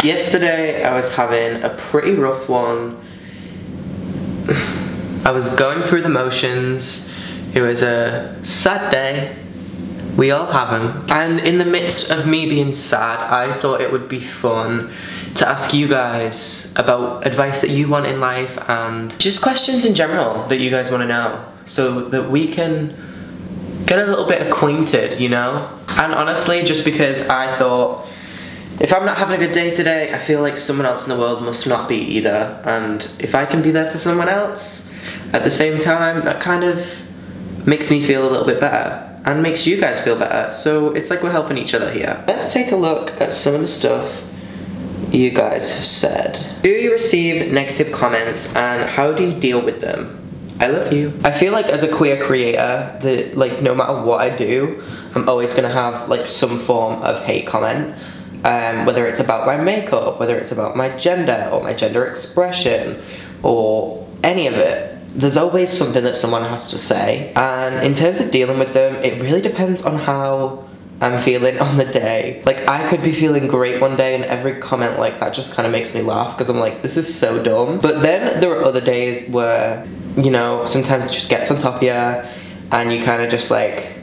Yesterday I was having a pretty rough one. I was going through the motions. It was a sad day. We all have them. And in the midst of me being sad, I thought it would be fun to ask you guys about advice that you want in life and just questions in general that you guys want to know so that we can get a little bit acquainted, you know? And honestly, just because I thought, if I'm not having a good day today, I feel like someone else in the world must not be either. And if I can be there for someone else at the same time, that kind of makes me feel a little bit better and makes you guys feel better. So it's like we're helping each other here. Let's take a look at some of the stuff you guys have said. Do you receive negative comments and how do you deal with them? I love you. I feel like as a queer creator, that like no matter what I do, I'm always gonna have like some form of hate comment. Whether it's about my makeup, whether it's about my gender or my gender expression or any of it. There's always something that someone has to say. And in terms of dealing with them, it really depends on how I'm feeling on the day. Like I could be feeling great one day and every comment like that just kind of makes me laugh because I'm like, this is so dumb. But then there are other days where, you know, sometimes it just gets on top of you and you kind of just like,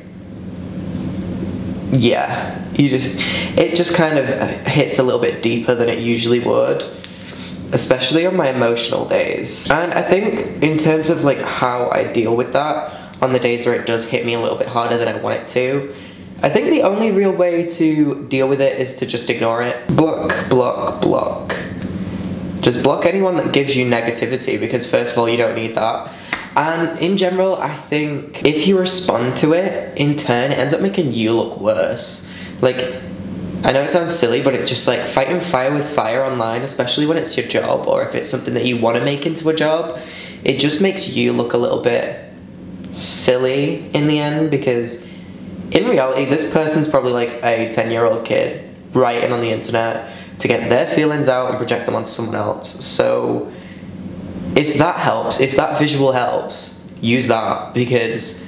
yeah, it just kind of hits a little bit deeper than it usually would, especially on my emotional days. And I think in terms of like how I deal with that on the days where it does hit me a little bit harder than I want it to, I think the only real way to deal with it is to just ignore it. Block, block, block. Just block anyone that gives you negativity because first of all, you don't need that. And in general, I think if you respond to it, in turn, it ends up making you look worse. Like, I know it sounds silly, but it's just like fighting fire with fire online, especially when it's your job or if it's something that you want to make into a job, it just makes you look a little bit silly in the end because in reality, this person's probably like a 10-year-old kid writing on the internet to get their feelings out and project them onto someone else. So if that helps, if that visual helps, use that because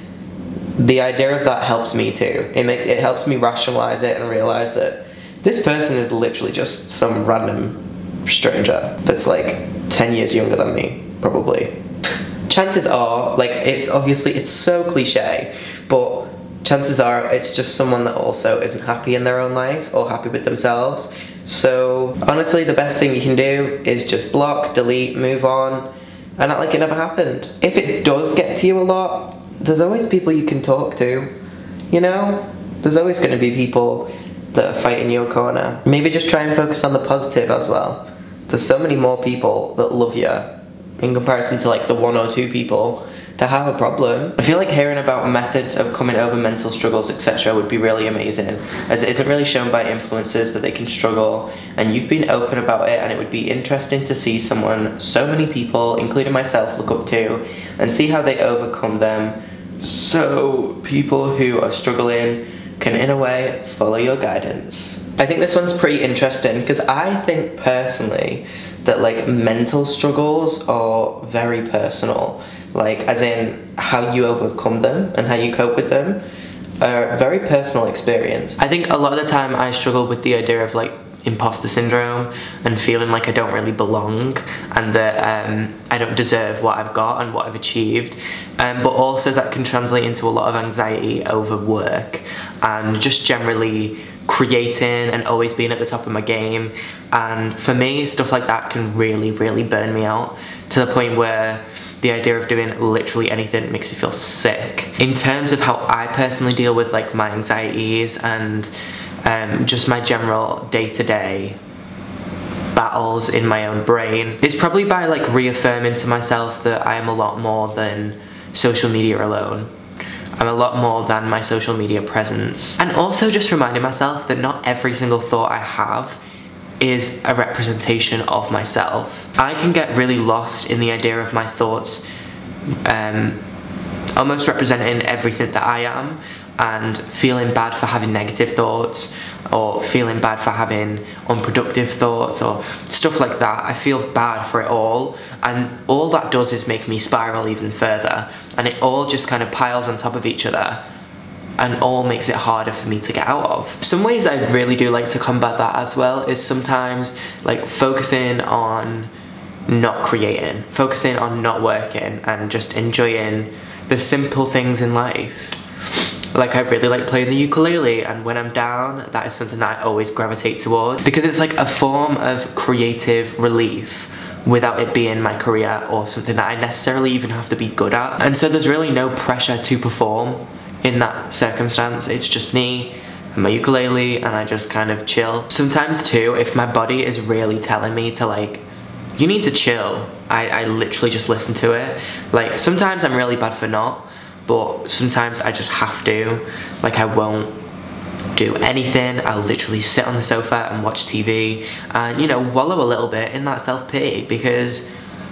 the idea of that helps me too. It helps me rationalize it and realize that this person is literally just some random stranger that's like 10 years younger than me, probably. Chances are, like it's so cliche, but chances are it's just someone that also isn't happy in their own life or happy with themselves. So honestly, the best thing you can do is just block, delete, move on, and act like it never happened. If it does get to you a lot, there's always people you can talk to, you know? There's always going to be people that are fighting your corner. Maybe just try and focus on the positive as well. There's so many more people that love you in comparison to like the 1 or 2 people that have a problem. I feel like hearing about methods of coming over mental struggles, etc. would be really amazing, as it isn't really shown by influencers that they can struggle, and you've been open about it, and it would be interesting to see someone so many people, including myself, look up to, and see how they overcome them, so people who are struggling can, in a way, follow your guidance. I think this one's pretty interesting, because I think personally that like mental struggles are very personal. Like, as in how you overcome them and how you cope with them are a very personal experience. I think a lot of the time I struggle with the idea of like imposter syndrome and feeling like I don't really belong and that I don't deserve what I've got and what I've achieved. But also that can translate into a lot of anxiety over work and just generally creating and always being at the top of my game. And for me, stuff like that can really, really burn me out to the point where the idea of doing literally anything makes me feel sick. In terms of how I personally deal with like my anxieties and just my general day-to-day battles in my own brain, it's probably by like reaffirming to myself that I am a lot more than social media alone. I'm a lot more than my social media presence. And also just reminding myself that not every single thought I have is a representation of myself. I can get really lost in the idea of my thoughts almost representing everything that I am, and feeling bad for having negative thoughts or feeling bad for having unproductive thoughts or stuff like that. I feel bad for it all, and all that does is make me spiral even further, and it all just kind of piles on top of each other and all makes it harder for me to get out of. Some ways I really do like to combat that as well is sometimes like focusing on not creating, focusing on not working, and just enjoying the simple things in life. Like, I really like playing the ukulele, and when I'm down, that is something that I always gravitate towards, because it's like a form of creative relief without it being my career or something that I necessarily even have to be good at. And so there's really no pressure to perform in that circumstance. It's just me and my ukulele, and I just kind of chill. Sometimes too, if my body is really telling me to like, you need to chill, I literally just listen to it. Like, sometimes I'm really bad for not, but sometimes I just have to. Like, I won't do anything, I'll literally sit on the sofa and watch TV and, you know, wallow a little bit in that self-pity, because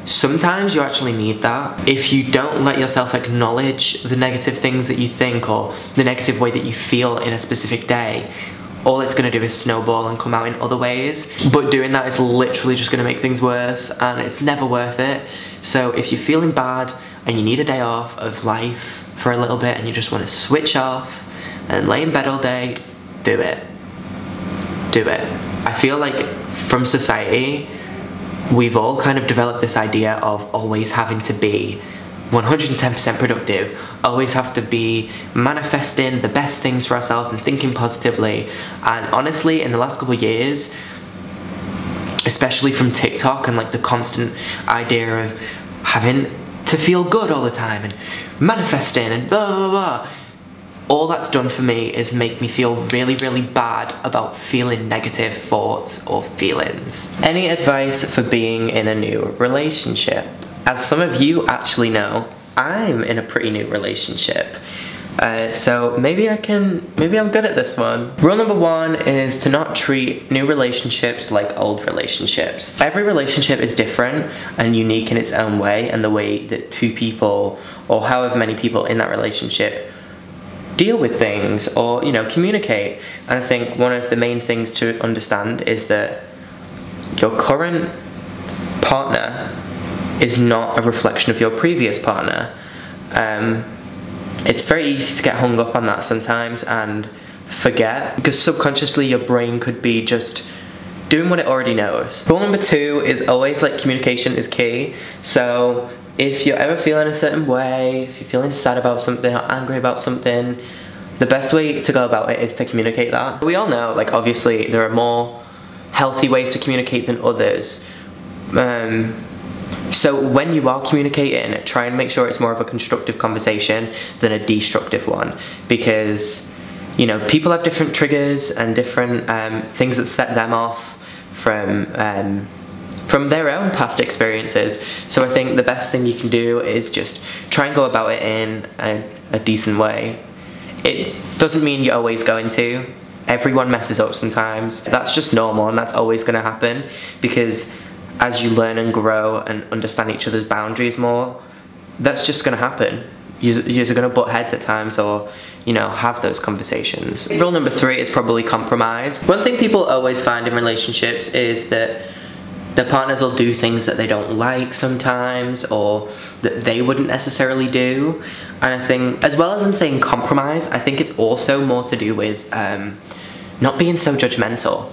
sometimes you actually need that. If you don't let yourself acknowledge the negative things that you think or the negative way that you feel in a specific day, all it's going to do is snowball and come out in other ways. But doing that is literally just going to make things worse, and it's never worth it. So if you're feeling bad and you need a day off of life for a little bit and you just want to switch off and lay in bed all day, do it. Do it. I feel like from society, we've all kind of developed this idea of always having to be 110% productive, always have to be manifesting the best things for ourselves and thinking positively. And honestly, in the last couple of years, especially from TikTok and like the constant idea of having to feel good all the time and manifesting and blah blah blah, all that's done for me is make me feel really, really bad about feeling negative thoughts or feelings. Any advice for being in a new relationship? As some of you actually know, I'm in a pretty new relationship. So maybe I'm good at this one. Rule number 1 is to not treat new relationships like old relationships. Every relationship is different and unique in its own way, and the way that two people, or however many people in that relationship, deal with things or, you know, communicate. And I think one of the main things to understand is that your current partner is not a reflection of your previous partner. It's very easy to get hung up on that sometimes and forget, because subconsciously your brain could be just doing what it already knows. Rule number 2 is always like communication is key. So if you're ever feeling a certain way, if you're feeling sad about something or angry about something, the best way to go about it is to communicate that. We all know, like, obviously there are more healthy ways to communicate than others. So when you are communicating, try and make sure it's more of a constructive conversation than a destructive one, because, you know, people have different triggers and different things that set them off from their own past experiences. So I think the best thing you can do is just try and go about it in a decent way. It doesn't mean you're always going to. Everyone messes up sometimes. That's just normal, and that's always going to happen, because as you learn and grow and understand each other's boundaries more, that's just going to happen. You're going to butt heads at times, or, you know, have those conversations. Rule number 3 is probably compromise. One thing people always find in relationships is that their partners will do things that they don't like sometimes, or that they wouldn't necessarily do. And I think, as well as I'm saying compromise, I think it's also more to do with not being so judgmental.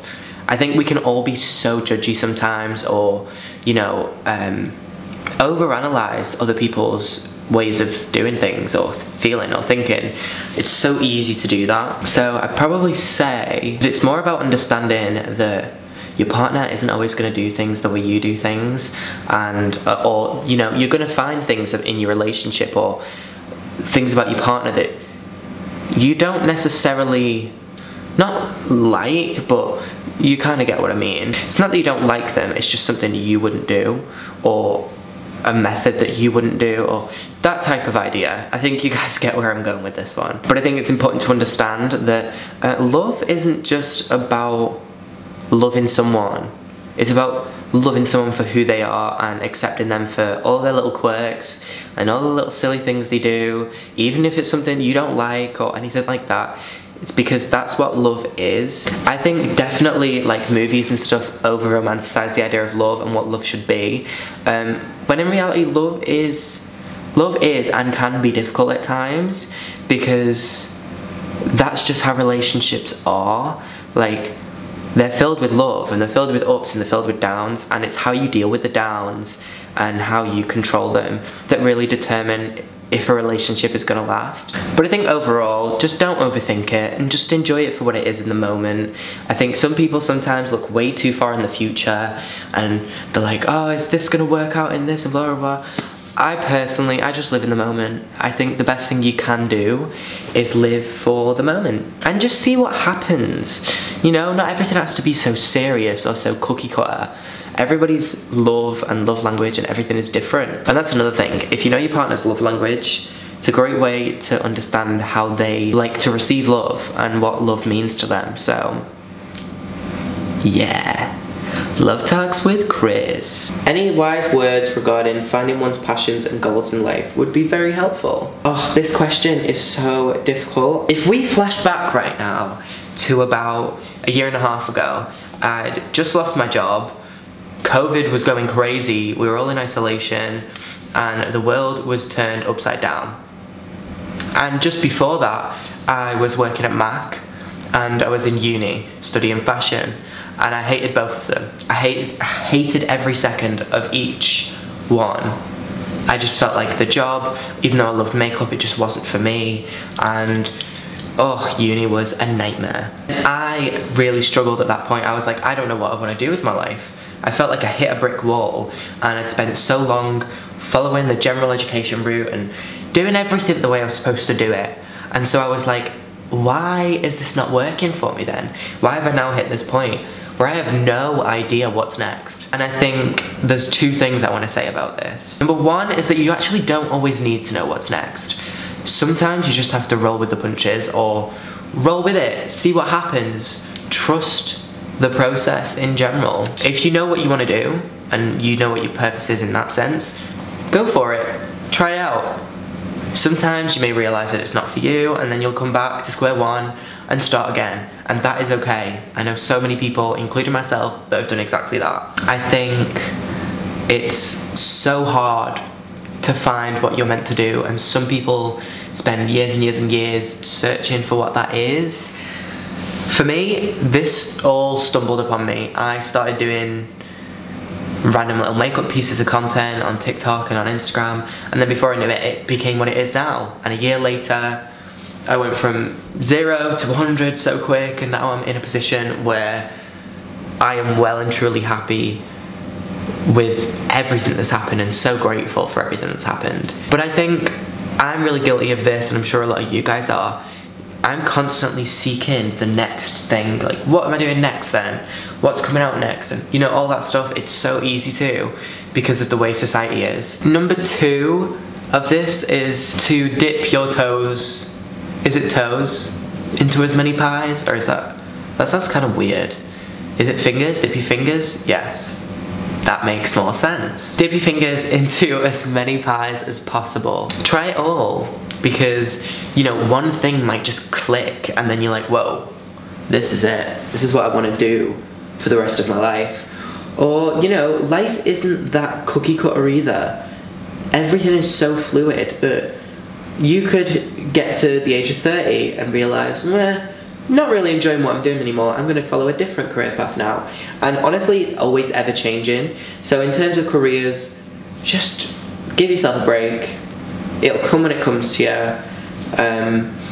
I think we can all be so judgy sometimes, or, you know, overanalyze other people's ways of doing things or feeling or thinking. It's so easy to do that. So I'd probably say that it's more about understanding that your partner isn't always going to do things the way you do things, and or, you know, you're going to find things in your relationship or things about your partner that you don't necessarily not like, but you kind of get what I mean. It's not that you don't like them, it's just something you wouldn't do, or a method that you wouldn't do, or that type of idea. I think you guys get where I'm going with this one. But I think it's important to understand that love isn't just about loving someone. It's about loving someone for who they are and accepting them for all their little quirks and all the little silly things they do, even if it's something you don't like or anything like that. It's because that's what love is. I think definitely, like, movies and stuff over romanticize the idea of love and what love should be, when in reality love is and can be difficult at times, because that's just how relationships are. Like, they're filled with love, and they're filled with ups, and they're filled with downs, and it's how you deal with the downs and how you control them that really determine if a relationship is gonna last. But I think overall, just don't overthink it and just enjoy it for what it is in the moment. I think some people sometimes look way too far in the future and they're like, oh, is this gonna work out in this and blah, blah, blah. I just live in the moment. I think the best thing you can do is live for the moment and just see what happens. You know, not everything has to be so serious or so cookie cutter. Everybody's love and love language and everything is different. And that's another thing. If you know your partner's love language, it's a great way to understand how they like to receive love and what love means to them. So, yeah. Love Talks with Chris. Any wise words regarding finding one's passions and goals in life would be very helpful. Oh, this question is so difficult. If we flash back right now to about a year and a half ago, I'd just lost my job. COVID was going crazy, we were all in isolation, and the world was turned upside down. And just before that, I was working at Mac, and I was in uni, studying fashion, and I hated both of them. I hated every second of each one. I just felt like the job, even though I loved makeup, it just wasn't for me, and oh, uni was a nightmare. I really struggled at that point. I was like, I don't know what I want to do with my life. I felt like I hit a brick wall, and I'd spent so long following the general education route and doing everything the way I was supposed to do it. And so I was like, why is this not working for me then? Why have I now hit this point where I have no idea what's next? And I think there's two things I want to say about this. Number one is that you actually don't always need to know what's next. Sometimes you just have to roll with the punches, or roll with it, see what happens, trust the process in general. If you know what you want to do and you know what your purpose is in that sense, go for it, try it out. Sometimes you may realize that it's not for you, and then you'll come back to square one and start again, and that is okay. I know so many people, including myself, that have done exactly that. I think it's so hard to find what you're meant to do, and some people spend years and years and years searching for what that is. For me, this all stumbled upon me. I started doing random little makeup pieces of content on TikTok and on Instagram, and then before I knew it, it became what it is now. And a year later, I went from 0 to 100 so quick, and now I'm in a position where I am well and truly happy with everything that's happened and so grateful for everything that's happened. But I think I'm really guilty of this, and I'm sure a lot of you guys are. I'm constantly seeking the next thing, like what am I doing next then? What's coming out next? And you know, all that stuff, it's so easy to, because of the way society is. Number two of this is to dip your toes, is it toes, into as many pies? Or is that sounds kind of weird. Is it fingers? Dip your fingers? Yes. That makes more sense. Dip your fingers into as many pies as possible. Try it all, because, you know, one thing might just click and then you're like, whoa, this is it. This is what I want to do for the rest of my life. Or, you know, life isn't that cookie cutter either. Everything is so fluid that you could get to the age of 30 and realize, meh, not really enjoying what I'm doing anymore. I'm going to follow a different career path now. And honestly, it's always ever changing. So in terms of careers, just give yourself a break. It'll come when it comes to you.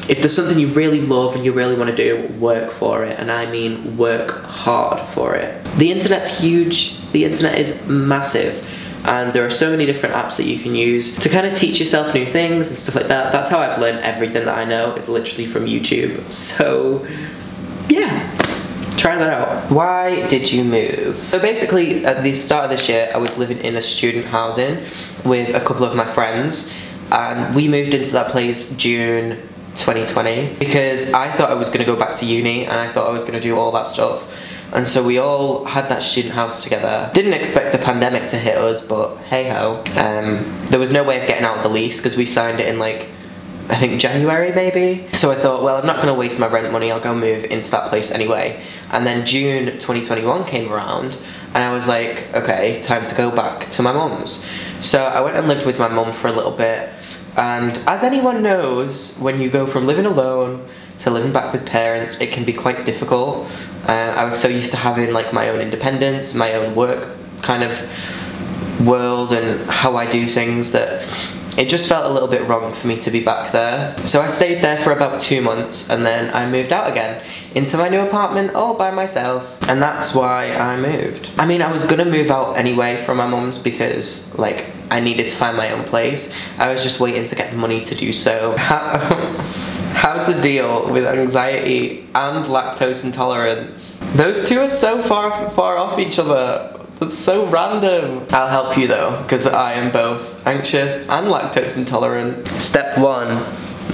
If there's something you really love and you really want to do, work for it. And I mean work hard for it. The internet's huge. The internet is massive. And there are so many different apps that you can use to kind of teach yourself new things and stuff like that. That's how I've learned everything that I know, is literally from YouTube. So, yeah, try that out. Why did you move? So basically, at the start of this year, I was living in a student housing with a couple of my friends, and we moved into that place June 2020 because I thought I was going to go back to uni, and I thought I was going to do all that stuff. And so we all had that student house together. Didn't expect the pandemic to hit us, but hey ho. There was no way of getting out of the lease because we signed it in like, I think January maybe. So I thought, well, I'm not gonna waste my rent money, I'll go move into that place anyway. And then June 2021 came around and I was like, okay, time to go back to my mum's. So I went and lived with my mum for a little bit. And as anyone knows, when you go from living alone to living back with parents, it can be quite difficult. I was so used to having like my own independence, my own work kind of world and how I do things, that it just felt a little bit wrong for me to be back there. So I stayed there for about 2 months and then I moved out again into my new apartment all by myself. And that's why I moved. I mean, I was gonna move out anyway from my mum's because like I needed to find my own place. I was just waiting to get the money to do so. How to deal with anxiety and lactose intolerance. Those two are so far off each other. That's so random. I'll help you though, because I am both anxious and lactose intolerant. Step 1,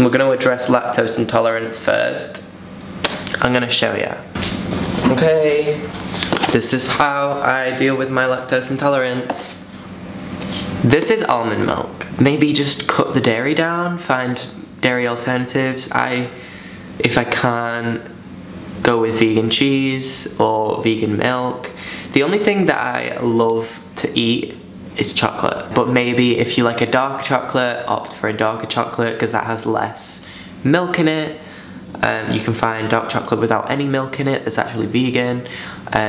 we're going to address lactose intolerance first. I'm going to show you. Okay, this is how I deal with my lactose intolerance. This is almond milk. Maybe just cut the dairy down, find dairy alternatives. If I can, go with vegan cheese or vegan milk. The only thing that I love to eat is chocolate, but maybe if you like a dark chocolate, opt for a darker chocolate because that has less milk in it. You can find dark chocolate without any milk in it that's actually vegan.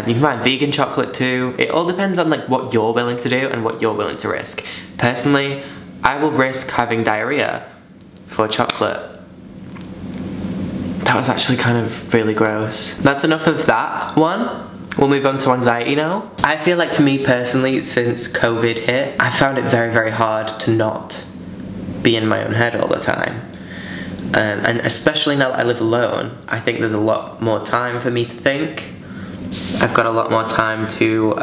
You can find vegan chocolate too. It all depends on like what you're willing to do and what you're willing to risk. Personally, I will risk having diarrhea for chocolate. That was actually kind of really gross. That's enough of that one. We'll move on to anxiety now. I feel like for me personally, since COVID hit, I found it very, very hard to not be in my own head all the time. And especially now that I live alone, I think there's a lot more time for me to think. I've got a lot more time to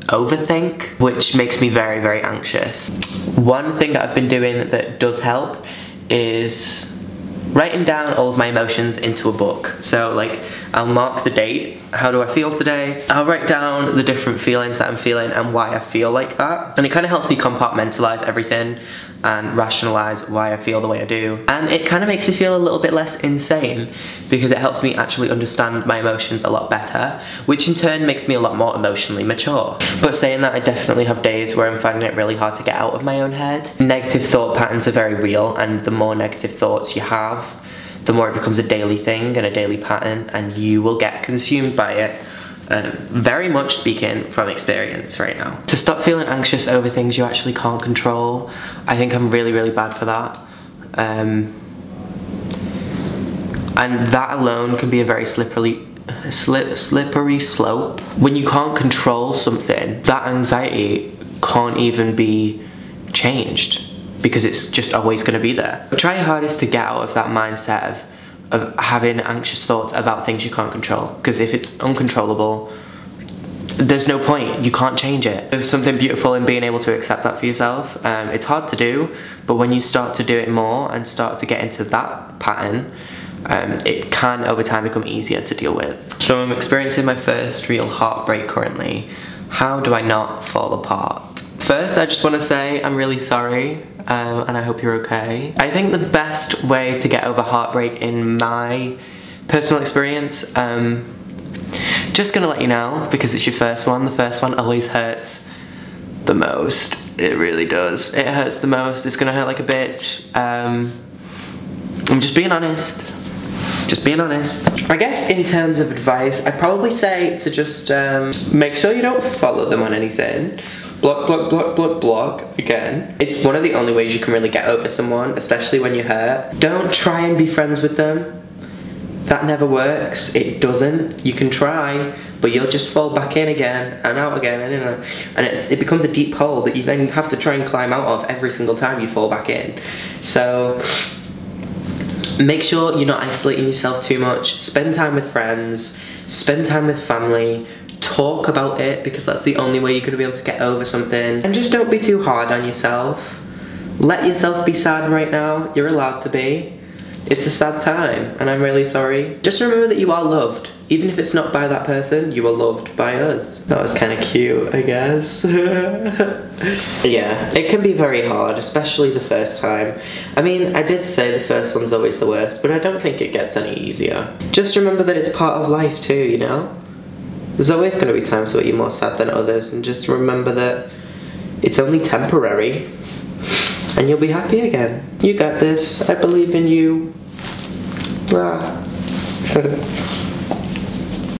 overthink, which makes me very, very anxious. One thing that I've been doing that does help is writing down all of my emotions into a book. So like, I'll mark the date, how do I feel today? I'll write down the different feelings that I'm feeling and why I feel like that. And it kind of helps me compartmentalize everything and rationalize why I feel the way I do. And it kind of makes me feel a little bit less insane because it helps me actually understand my emotions a lot better, which in turn makes me a lot more emotionally mature. But saying that, I definitely have days where I'm finding it really hard to get out of my own head. Negative thought patterns are very real, and the more negative thoughts you have, the more it becomes a daily thing and a daily pattern, and you will get consumed by it. Very much speaking from experience right now. To stop feeling anxious over things you actually can't control, I think I'm really, really bad for that. And that alone can be a very slippery slope. When you can't control something, that anxiety can't even be changed because it's just always going to be there. But try your hardest to get out of that mindset of having anxious thoughts about things you can't control, because if it's uncontrollable, there's no point, you can't change it. There's something beautiful in being able to accept that for yourself. It's hard to do, but when you start to do it more and start to get into that pattern, it can over time become easier to deal with. So I'm experiencing my first real heartbreak currently. How do I not fall apart? First, I just want to say I'm really sorry, and I hope you're okay. I think the best way to get over heartbreak in my personal experience, just gonna let you know, because it's your first one, the first one always hurts the most. It really does. It hurts the most. It's gonna hurt like a bitch. I'm just being honest. Just being honest. I guess in terms of advice, I'd probably say to just make sure you don't follow them on anything. Block, block, block, block, block, again. It's one of the only ways you can really get over someone, especially when you're hurt. Don't try and be friends with them. That never works. It doesn't. You can try, but you'll just fall back in again and out again and in and it becomes a deep hole that you then have to try and climb out of every single time you fall back in. So make sure you're not isolating yourself too much. Spend time with friends, spend time with family. Talk about it, because that's the only way you're going to be able to get over something. And just don't be too hard on yourself. Let yourself be sad right now. You're allowed to be. It's a sad time, and I'm really sorry. Just remember that you are loved. Even if it's not by that person, you are loved by us. That was kind of cute, I guess. Yeah, it can be very hard, especially the first time. I mean, I did say the first one's always the worst, but I don't think it gets any easier. Just remember that it's part of life too, you know? There's always going to be times where you're more sad than others, and just remember that it's only temporary and you'll be happy again. You got this. I believe in you. Ah.